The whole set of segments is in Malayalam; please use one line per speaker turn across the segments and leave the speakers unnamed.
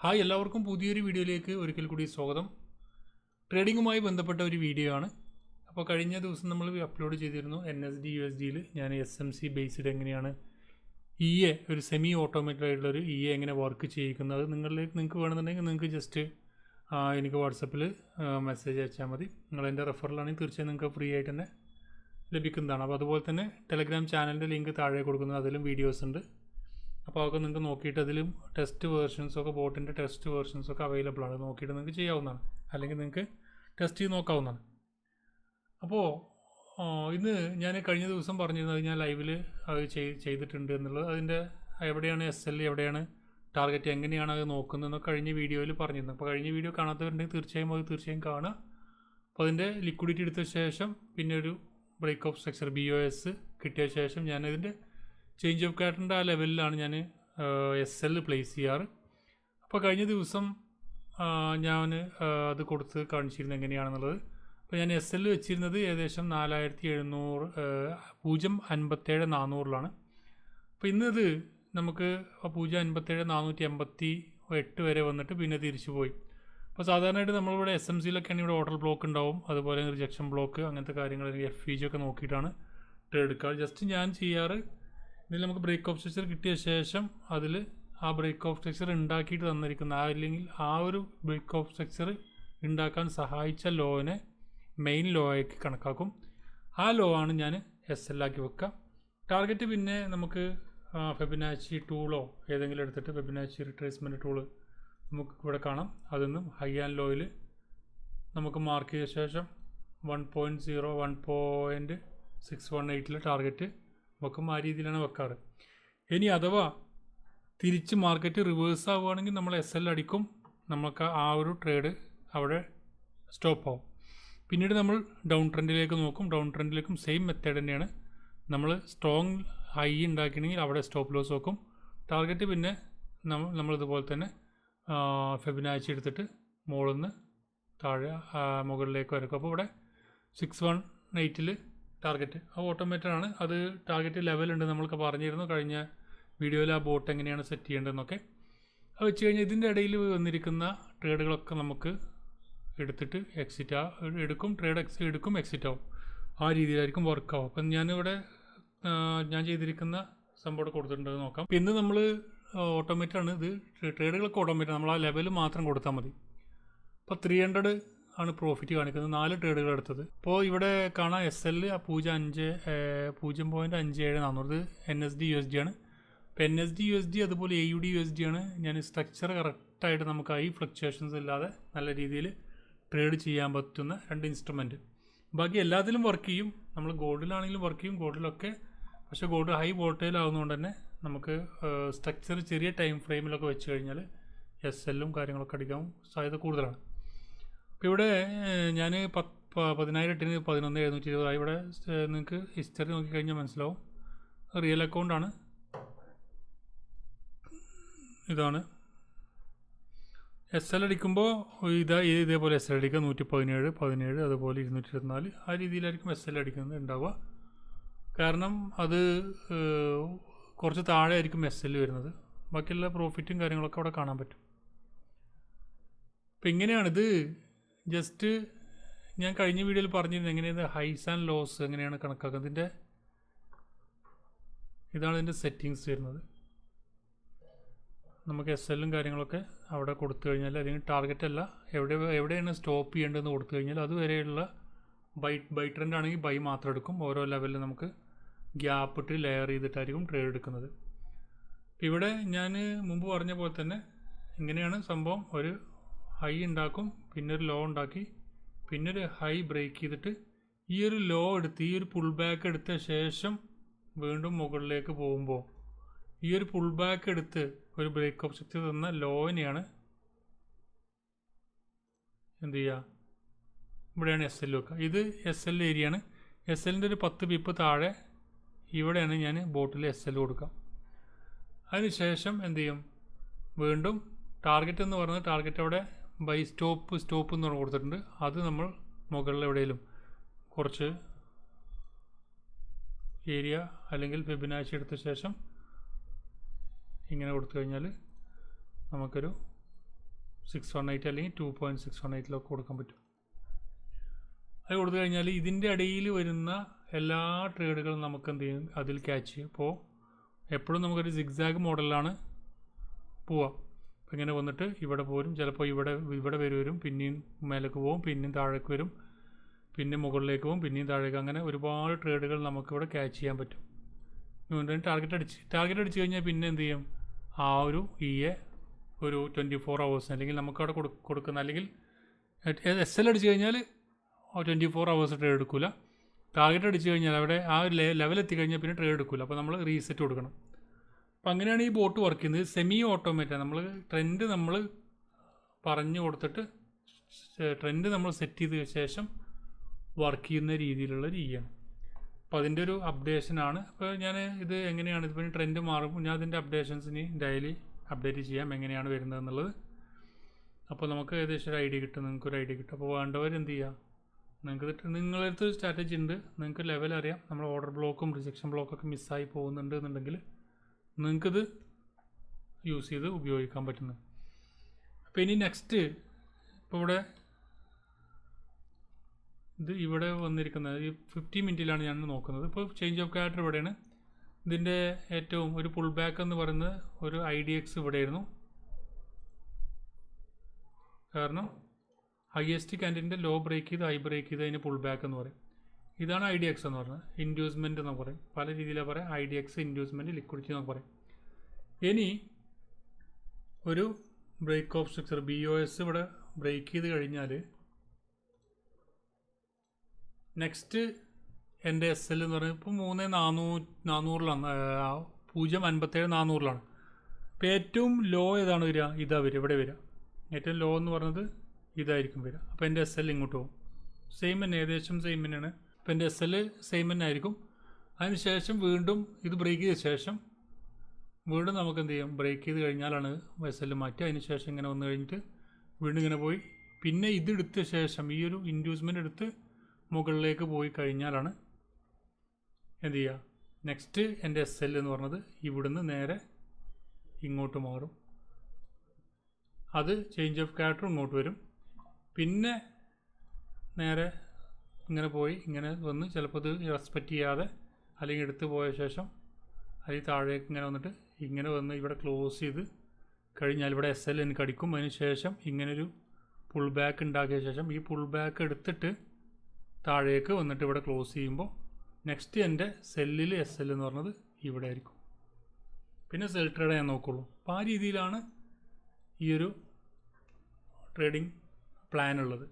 ഹായ്, എല്ലാവർക്കും പുതിയൊരു വീഡിയോയിലേക്ക് ഒരിക്കൽ കൂടി സ്വാഗതം. ട്രേഡിങ്ങുമായി ബന്ധപ്പെട്ട ഒരു വീഡിയോ ആണ്. അപ്പോൾ കഴിഞ്ഞ ദിവസം നമ്മൾ അപ്ലോഡ് ചെയ്തിരുന്നു NSD USDയിൽ ഞാൻ SMC ബേസ്ഡ് എങ്ങനെയാണ് ഒരു സെമി ഓട്ടോമാറ്റഡ് ആയിട്ടുള്ളൊരു എങ്ങനെ വർക്ക് ചെയ്യിക്കുന്നത്. നിങ്ങൾക്ക് വേണമെന്നുണ്ടെങ്കിൽ നിങ്ങൾക്ക് ജസ്റ്റ് എനിക്ക് വാട്സപ്പിൽ മെസ്സേജ് അയച്ചാൽ മതി. നിങ്ങളെൻ്റെ റെഫറലാണെങ്കിൽ തീർച്ചയായും നിങ്ങൾക്ക് ഫ്രീ ആയിട്ട് തന്നെ ലഭിക്കുന്നതാണ്. അപ്പോൾ അതുപോലെ തന്നെ ടെലഗ്രാം ചാനലിൻ്റെ ലിങ്ക് താഴെ കൊടുക്കുന്നത്, അതിലും വീഡിയോസ് ഉണ്ട്. അപ്പോൾ അതൊക്കെ നിങ്ങൾക്ക് നോക്കിയിട്ട് അതിലും ടെസ്റ്റ് വേർഷൻസൊക്കെ ബോട്ടിൻ്റെ ടെസ്റ്റ് വേർഷൻസൊക്കെ അവൈലബിൾ ആണ്. നോക്കിയിട്ട് നിങ്ങൾക്ക് ചെയ്യാവുന്നതാണ്, അല്ലെങ്കിൽ നിങ്ങൾക്ക് ടെസ്റ്റ് ചെയ്ത് നോക്കാവുന്നതാണ്. അപ്പോൾ ഇന്ന് ഞാൻ കഴിഞ്ഞ ദിവസം പറഞ്ഞിരുന്നത് ഞാൻ ലൈവിൽ അത് ചെയ്തിട്ടുണ്ട് എന്നുള്ളത്. അതിൻ്റെ എവിടെയാണ് SL, എവിടെയാണ് ടാർഗറ്റ്, എങ്ങനെയാണ് അത് നോക്കുന്നതെന്നൊക്കെ കഴിഞ്ഞ വീഡിയോയിൽ പറഞ്ഞിരുന്നു. അപ്പോൾ കഴിഞ്ഞ വീഡിയോ കാണാത്തവരുണ്ടെങ്കിൽ തീർച്ചയായും കാണുക. അപ്പോൾ അതിൻ്റെ ലിക്വിഡിറ്റി എടുത്ത ശേഷം പിന്നെ ഒരു ബ്രേക്ക് ഓഫ് സ്ട്രക്ചർ BOS കിട്ടിയ ശേഷം ഞാനതിൻ്റെ ചേഞ്ച് ഓഫ് കാറ്ററിൻ്റെ ആ ലെവലിലാണ് ഞാൻ SL പ്ലേസ് ചെയ്യാറ്. അപ്പോൾ കഴിഞ്ഞ ദിവസം ഞാൻ അത് കൊടുത്ത് കാണിച്ചിരുന്നത് എങ്ങനെയാണെന്നുള്ളത്. അപ്പോൾ ഞാൻ SL വെച്ചിരുന്നത് ഏകദേശം 4700 0.57 അപ്പോൾ ഇന്നത് നമുക്ക് 0.57 വരെ വന്നിട്ട് പിന്നെ തിരിച്ചു പോയി. അപ്പോൾ സാധാരണയായിട്ട് നമ്മളിവിടെ SMCയിലൊക്കെയാണ് ഇവിടെ ഓർഡർ ബ്ലോക്ക് ഉണ്ടാവും, അതുപോലെ റിജക്ഷൻ ബ്ലോക്ക്, അങ്ങനത്തെ കാര്യങ്ങൾ FVG ഒക്കെ നോക്കിയിട്ടാണ് ട്രേഡ് എടുക്കുക. ജസ്റ്റ് ഞാൻ ചെയ്യാറ്, ഇതിൽ നമുക്ക് ബ്രേക്ക് ഓഫ് സ്ട്രക്ചർ കിട്ടിയ ശേഷം അതിൽ ആ ബ്രേക്ക് ഓഫ് സ്ട്രക്ചർ ഉണ്ടാക്കിയിട്ട് തന്നിരിക്കുന്ന അല്ലെങ്കിൽ ആ ഒരു ബ്രേക്ക് ഓഫ് സ്ട്രക്ചർ ഉണ്ടാക്കാൻ സഹായിച്ച ലോനെ മെയിൻ ലോ ആക്കി കണക്കാക്കും. ആ ലോ ആണ് ഞാൻ SL ആക്കി വെക്കുക. ടാർഗറ്റ് പിന്നെ നമുക്ക് ഫെബിനാച്ചി ടൂളോ ഏതെങ്കിലും എടുത്തിട്ട് ഫെബിനാച്ചി റിട്രേസ്മെൻറ്റ് ടൂള് നമുക്ക് ഇവിടെ കാണാം. അതൊന്നും ഹൈ ആൻഡ് ലോയിൽ നമുക്ക് മാർക്ക് ചെയ്ത ശേഷം 1.0 1.618 ടാർഗറ്റ് വെക്കും. ആ രീതിയിലാണ് വെക്കാറ്. ഇനി അഥവാ തിരിച്ച് മാർക്കറ്റ് റിവേഴ്സ് ആവുകയാണെങ്കിൽ നമ്മൾ SL അടിക്കും, നമുക്ക് ആ ഒരു ട്രേഡ് അവിടെ സ്റ്റോപ്പ് ആവും. പിന്നീട് നമ്മൾ ഡൗൺ ട്രെൻഡിലേക്ക് നോക്കും. ഡൗൺ ട്രെൻഡിലേക്കും സെയിം മെത്തേഡ് തന്നെയാണ്. നമ്മൾ സ്ട്രോങ് ഹൈ ഉണ്ടാക്കിയിട്ടുണ്ടെങ്കിൽ അവിടെ സ്റ്റോപ്പ് ലോസ് വെക്കും. ടാർഗറ്റ് പിന്നെ നമ്മളിതുപോലെ തന്നെ ഫെബിനാച്ചി എടുത്തിട്ട് മുകളിൽ നിന്ന് താഴെ മുകളിലേക്ക് വരക്കും. അപ്പോൾ ഇവിടെ 618 ടാർഗറ്റ് അത് ഓട്ടോമേറ്റഡ് ആണ്. അത് ടാർഗറ്റ് ലെവലുണ്ട്, നമ്മൾക്ക് പറഞ്ഞിരുന്നു കഴിഞ്ഞ വീഡിയോയിൽ ആ ബോട്ട് എങ്ങനെയാണ് സെറ്റ് ചെയ്യേണ്ടതെന്നൊക്കെ. അത് വെച്ച് കഴിഞ്ഞാൽ ഇതിൻ്റെ ഇടയിൽ വന്നിരിക്കുന്ന ട്രേഡുകളൊക്കെ നമുക്ക് എടുത്തിട്ട് എടുക്കും, എക്സിറ്റ് ആവും. ആ രീതിയിലായിരിക്കും വർക്ക് ആവും. അപ്പം ഞാനിവിടെ ഞാൻ ചെയ്തിരിക്കുന്ന സംഭവം കൊടുത്തിട്ടുണ്ട്, നോക്കാം. ഇന്ന് നമ്മൾ ഓട്ടോമേറ്റഡ് ആണ്. ഇത് ട്രേഡുകളൊക്കെ ഓട്ടോമേറ്റഡ്, നമ്മൾ ആ ലെവൽ മാത്രം കൊടുത്താൽ മതി. അപ്പോൾ 300 ആണ് പ്രോഫിറ്റ് കാണിക്കുന്നത്, 4 ട്രേഡുകൾ എടുത്തത്. ഇപ്പോൾ ഇവിടെ കാണാം SL 0.57 NSD USD ആണ്. ഇപ്പോൾ NSD USD അതുപോലെ AUD USD ആണ്. ഞാൻ സ്ട്രക്ചർ കറക്റ്റായിട്ട് നമുക്ക് ഈ ഫ്ലക്ച്വേഷൻസ് ഇല്ലാതെ നല്ല രീതിയിൽ ട്രേഡ് ചെയ്യാൻ പറ്റുന്ന 2 ഇൻസ്ട്രുമെൻറ്റ്. ബാക്കി എല്ലാത്തിലും വർക്ക് ചെയ്യും. നമ്മൾ ഗോൾഡിലാണെങ്കിലും വർക്ക് ചെയ്യും, ഗോൾഡിലൊക്കെ. പക്ഷേ ഗോൾഡ് ഹൈ വോൾട്ടൈൽ ആവുന്നതുകൊണ്ട് തന്നെ നമുക്ക് സ്ട്രക്ചർ ചെറിയ ടൈം ഫ്രെയിമിലൊക്കെ വെച്ച് കഴിഞ്ഞാൽ SLും കാര്യങ്ങളൊക്കെ അടിക്കാൻ സാധ്യത കൂടുതലാണ്. അപ്പോൾ ഇവിടെ ഞാൻ 10,000 ഇട്ടിന് 11,720 ഇവിടെ നിങ്ങൾക്ക് ഹിസ്റ്ററി നോക്കിക്കഴിഞ്ഞാൽ മനസ്സിലാവും. റിയൽ അക്കൗണ്ടാണ്, ഇതാണ്. SL അടിക്കുമ്പോൾ ഇതേപോലെ SL അടിക്കുക 117, 17, അതുപോലെ 224 ആ രീതിയിലായിരിക്കും SL അടിക്കുന്നത് ഉണ്ടാവുക. കാരണം അത് കുറച്ച് താഴെ ആയിരിക്കും SL വരുന്നത്. ബാക്കിയുള്ള പ്രോഫിറ്റും കാര്യങ്ങളൊക്കെ അവിടെ കാണാൻ പറ്റും. അപ്പം ഇങ്ങനെയാണിത്. ജസ്റ്റ് ഞാൻ കഴിഞ്ഞ വീഡിയോയിൽ പറഞ്ഞിരുന്നത് എങ്ങനെയാണ് ഹൈസ് ആൻഡ് ലോസ് എങ്ങനെയാണ് കണക്കാക്കുന്നത്. ഇതാണ് ഇതിൻ്റെ സെറ്റിങ്സ് വരുന്നത്. നമുക്ക് SLും കാര്യങ്ങളൊക്കെ അവിടെ കൊടുത്തു കഴിഞ്ഞാൽ അതിന് ടാർഗറ്റ് അല്ല, എവിടെയാണ് സ്റ്റോപ്പ് ചെയ്യേണ്ടതെന്ന് കൊടുത്തു കഴിഞ്ഞാൽ അതുവരെയുള്ള ബൈ ട്രെൻഡ് ആണെങ്കിൽ ബൈ മാത്രം എടുക്കും. ഓരോ ലെവലിൽ നമുക്ക് ഗ്യാപ്പ് ഇട്ട് ലെയർ ചെയ്തിട്ടായിരിക്കും ട്രേഡ് എടുക്കുന്നത്. ഇവിടെ ഞാൻ മുമ്പ് പറഞ്ഞ പോലെ തന്നെ ഇങ്ങനെയാണ് സംഭവം. ഒരു ഹൈ ഉണ്ടാക്കും, പിന്നെ ഒരു ലോ ഉണ്ടാക്കി, പിന്നെ ഒരു ഹൈ ബ്രേക്ക് ചെയ്തിട്ട് ഈ ഒരു ലോ എടുത്ത് ഈ ഒരു പുൾ ബാക്ക് എടുത്ത ശേഷം വീണ്ടും മുകളിലേക്ക് പോകുമ്പോൾ ഈ ഒരു പുൾ ബാക്ക് എടുത്ത് ഒരു ബ്രേക്ക് ഓഫ് സ്ട്രക്ചർ തന്ന ലോനെയാണ് എന്ത് ചെയ്യുക, ഇവിടെയാണ് SL വെക്കുക. ഇത് SL ഏരിയയാണ്. SLൻ്റെ ഒരു 10 പിപ്പ് താഴെ ഇവിടെയാണ് ഞാൻ ബോട്ടിൽ SL കൊടുക്കുക. അതിനുശേഷം എന്ത് ചെയ്യും, വീണ്ടും ടാർഗറ്റ് എന്ന് പറയുന്നത് ടാർഗറ്റ് അവിടെ ബൈ സ്റ്റോപ്പ് എന്ന് പറഞ്ഞ് കൊടുത്തിട്ടുണ്ട്. അത് നമ്മൾ മുകളിൽ എവിടെയെങ്കിലും കുറച്ച് ഏരിയ അല്ലെങ്കിൽ ഫെബിനാച്ചി എടുത്ത ശേഷം ഇങ്ങനെ കൊടുത്തു കഴിഞ്ഞാൽ നമുക്കൊരു 618 അല്ലെങ്കിൽ 2.618 കൊടുക്കാൻ പറ്റും. അത് കൊടുത്തു കഴിഞ്ഞാൽ ഇതിൻ്റെ ഇടയിൽ വരുന്ന എല്ലാ ട്രേഡുകളും നമുക്ക് എന്ത് ചെയ്യും, അതിൽ ക്യാച്ച് ചെയ്യും. അപ്പോൾ എപ്പോഴും നമുക്കൊരു സിഗ്സാഗ് മോഡലാണ് പോവുക. അപ്പോൾ ഇങ്ങനെ വന്നിട്ട് ഇവിടെ പോരും, ചിലപ്പോൾ ഇവിടെ വരും, പിന്നെയും മേലേക്ക് പോകും, പിന്നെയും താഴേക്ക് വരും, പിന്നെ മുകളിലേക്ക് പോകും, പിന്നെയും താഴേക്ക്. അങ്ങനെ ഒരുപാട് ട്രേഡുകൾ നമുക്കിവിടെ ക്യാച്ച് ചെയ്യാൻ പറ്റും. ടാർഗറ്റ് അടിച്ച് കഴിഞ്ഞാൽ പിന്നെ എന്ത് ചെയ്യും, ആ ഒരു ഒരു 24 hours അല്ലെങ്കിൽ നമുക്കവിടെ കൊടുക്കുന്ന, അല്ലെങ്കിൽ SL അടിച്ച് കഴിഞ്ഞാൽ 24 hours ട്രേഡ് എടുക്കില്ല. ടാർഗറ്റ് അടിച്ച് കഴിഞ്ഞാൽ അവിടെ ആ ഒരു ലെവൽ എത്തിക്കഴിഞ്ഞാൽ പിന്നെ ട്രേഡ് എടുക്കില്ല. അപ്പോൾ നമ്മൾ റീസെറ്റ് കൊടുക്കണം. അപ്പോൾ അങ്ങനെയാണ് ഈ ബോട്ട് വർക്ക് ചെയ്യുന്നത്. Semi automated. നമ്മൾ ട്രെൻഡ് നമ്മൾ പറഞ്ഞു കൊടുത്തിട്ട് ട്രെൻഡ് നമ്മൾ സെറ്റ് ചെയ്ത ശേഷം വർക്ക് ചെയ്യുന്ന രീതിയിലുള്ള രീതിയാണ്. അപ്പോൾ അതിൻ്റെ ഒരു അപ്ഡേഷനാണ്. അപ്പോൾ ഞാൻ ഇത് എങ്ങനെയാണ്, ഇതിപ്പോൾ ട്രെൻഡ് മാറുമ്പോൾ ഞാൻ അതിൻ്റെ അപ്ഡേഷൻസിന് ഡെയിലി അപ്ഡേറ്റ് ചെയ്യാം എങ്ങനെയാണ് വരുന്നത് എന്നുള്ളത്. അപ്പോൾ നമുക്ക് ഏകദേശം ഒരു ഐഡിയ കിട്ടും, നിങ്ങൾക്കൊരു ഐഡിയ കിട്ടും. അപ്പോൾ വേണ്ടവർ എന്ത് ചെയ്യുക, നിങ്ങളടുത്ത് സ്ട്രാറ്റജി ഉണ്ട്, നിങ്ങൾക്ക് ലെവൽ അറിയാം, നമ്മൾ ഓർഡർ ബ്ലോക്കും റിജക്ഷൻ ബ്ലോക്കൊക്കെ മിസ്സായി പോകുന്നുണ്ട് എന്നുണ്ടെങ്കിൽ നിങ്ങൾക്കിത് യൂസ് ചെയ്ത് ഉപയോഗിക്കാൻ പറ്റുന്നത്. അപ്പോൾ ഇനി നെക്സ്റ്റ്, ഇപ്പോൾ ഇവിടെ വന്നിരിക്കുന്നത് ഈ 50 മിനിറ്റിലാണ് ഞാൻ നോക്കുന്നത്. ഇപ്പോൾ ചേഞ്ച് ഓഫ് ക്യാരക്ടർ ഇവിടെയാണ്. ഇതിൻ്റെ ഏറ്റവും ഒരു പുൾ ബാക്ക് എന്ന് പറയുന്നത് ഒരു IDX ഇവിടെയായിരുന്നു. കാരണം ഹയസ്റ്റ് ക്യാൻഡിൻ്റെ ലോ ബ്രേക്ക് ചെയ്ത് ഹൈ ബ്രേക്ക് ചെയ്ത് അതിന് പുൾ ബാക്ക് എന്ന് പറയും. ഇതാണ് IDX എന്ന് പറയുന്നത്. ഇൻഡ്യൂസ്മെൻറ്റ് എന്ന് പറയും, പല രീതിയിലാണ് പറയാം. IDX, ഇൻഡ്യൂസ്മെൻറ്റ്, ലിക്വിഡിറ്റി എന്ന് പറയും. ഇനി ഒരു ബ്രേക്ക് ഓഫ് സ്ട്രക്ചർ BOS ഇവിടെ ബ്രേക്ക് ചെയ്ത് കഴിഞ്ഞാൽ നെക്സ്റ്റ് എൻ്റെ SL എന്ന് പറയുന്നത് ഇപ്പോൾ 3,400 0.57 ഇപ്പോൾ ഏറ്റവും ലോ ഏതാണ് വരിക, ഇവിടെ വരിക. ഏറ്റവും ലോ എന്ന് പറയുന്നത് ഇതായിരിക്കും വരിക. അപ്പോൾ എൻ്റെ SL ഇങ്ങോട്ട് പോകും. സെയിം തന്നെ, ഏകദേശം സെയിം തന്നെയാണ്. അപ്പോൾ എൻ്റെ SL സെയിം തന്നെ ആയിരിക്കും. അതിന് ശേഷം വീണ്ടും ഇത് ബ്രേക്ക് ചെയ്ത ശേഷം വീണ്ടും നമുക്ക് എന്ത് ചെയ്യും, ബ്രേക്ക് ചെയ്ത് കഴിഞ്ഞാലാണ് SL മാറ്റുക. അതിന് ശേഷം ഇങ്ങനെ വന്നു കഴിഞ്ഞിട്ട് വീണ്ടും ഇങ്ങനെ പോയി പിന്നെ ഇതെടുത്ത ശേഷം ഈ ഒരു ഇൻഡ്യൂസ്മെൻ്റ് എടുത്ത് മുകളിലേക്ക് പോയി കഴിഞ്ഞാലാണ് എന്ത് ചെയ്യുക, നെക്സ്റ്റ് എൻ്റെ SL എന്ന് പറഞ്ഞത് ഇവിടുന്ന് നേരെ ഇങ്ങോട്ട് മാറും. അത് ചേഞ്ച് ഓഫ് ക്യാരക്ടർ ഇങ്ങോട്ട് വരും. പിന്നെ നേരെ ഇങ്ങനെ പോയി ഇങ്ങനെ വന്ന് ചിലപ്പോൾ ഇത് റെസ്പെക്റ്റ് ചെയ്യാതെ അല്ലെങ്കിൽ എടുത്ത് പോയ ശേഷം അതിൽ താഴേക്ക് ഇങ്ങനെ വന്നിട്ട് ഇങ്ങനെ വന്ന് ഇവിടെ ക്ലോസ് ചെയ്ത് കഴിഞ്ഞാൽ ഇവിടെ SL എനിക്ക് അടിക്കും. അതിന് ശേഷം ഇങ്ങനൊരു പുൾ ബാക്ക് ഉണ്ടാക്കിയ ശേഷം ഈ പുൾ ബാക്ക് എടുത്തിട്ട് താഴേക്ക് വന്നിട്ട് ഇവിടെ ക്ലോസ് ചെയ്യുമ്പോൾ നെക്സ്റ്റ് എൻ്റെ സെല്ലിൽ SL എന്ന് പറഞ്ഞത് ഇവിടെ ആയിരിക്കും. പിന്നെ സെൽ ട്രേഡ് ഞാൻ നോക്കുള്ളൂ. അപ്പോൾ ആ രീതിയിലാണ് ഈ ഒരു ട്രേഡിംഗ് പ്ലാൻ ഉള്ളത്.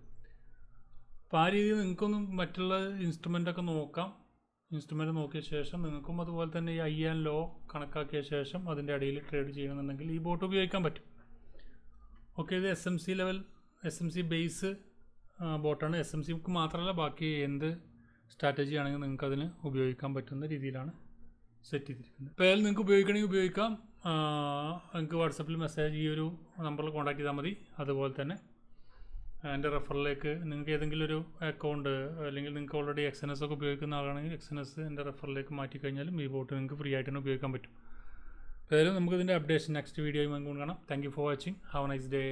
അപ്പോൾ ആ രീതിയിൽ നിങ്ങൾക്കൊന്നും മറ്റുള്ള ഇൻസ്ട്രുമെൻ്റൊക്കെ നോക്കാം. ഇൻസ്ട്രുമെൻ്റ് നോക്കിയ ശേഷം നിങ്ങൾക്കും അതുപോലെ തന്നെ ഈ high and low കണക്കാക്കിയ ശേഷം അതിൻ്റെ ഇടയിൽ ട്രേഡ് ചെയ്യണമെന്നുണ്ടെങ്കിൽ ഈ ബോട്ട് ഉപയോഗിക്കാൻ പറ്റും. ഓക്കെ, ഇത് SMC ബേസ് ബോട്ടാണ്. SMCക്ക് മാത്രമല്ല ബാക്കി എന്ത് സ്ട്രാറ്റജി ആണെങ്കിൽ നിങ്ങൾക്ക് അതിന് ഉപയോഗിക്കാൻ പറ്റുന്ന രീതിയിലാണ് സെറ്റ് ചെയ്തിരിക്കുന്നത്. അപ്പോൾ അതിൽ നിങ്ങൾക്ക് ഉപയോഗിക്കണമെങ്കിൽ ഉപയോഗിക്കാം. നിങ്ങൾക്ക് വാട്സപ്പിൽ മെസ്സേജ് ഈ ഒരു നമ്പറിൽ കോൺടാക്ട് ചെയ്താൽ മതി. അതുപോലെ തന്നെ എൻ്റെ റെഫറിലേക്ക് നിങ്ങൾക്ക് ഏതെങ്കിലും ഒരു അക്കൗണ്ട് അല്ലെങ്കിൽ നിങ്ങൾക്ക് ഓൾറെഡി XNS ഒക്കെ ഉപയോഗിക്കുന്ന ആളാണെങ്കിൽ XNS എൻ്റെ റെഫറിലേക്ക് മാറ്റിക്കഴിഞ്ഞാലും ഈ ബോട്ട് നിങ്ങൾക്ക് ഫ്രീ ആയിട്ട് തന്നെ ഉപയോഗിക്കാൻ പറ്റും. ഏതായാലും നമുക്കിതിൻ്റെ അപ്ഡേഷൻ നെക്സ്റ്റ് വീഡിയോയുമായി കാണാം. Thank you for watching. Have A nice day.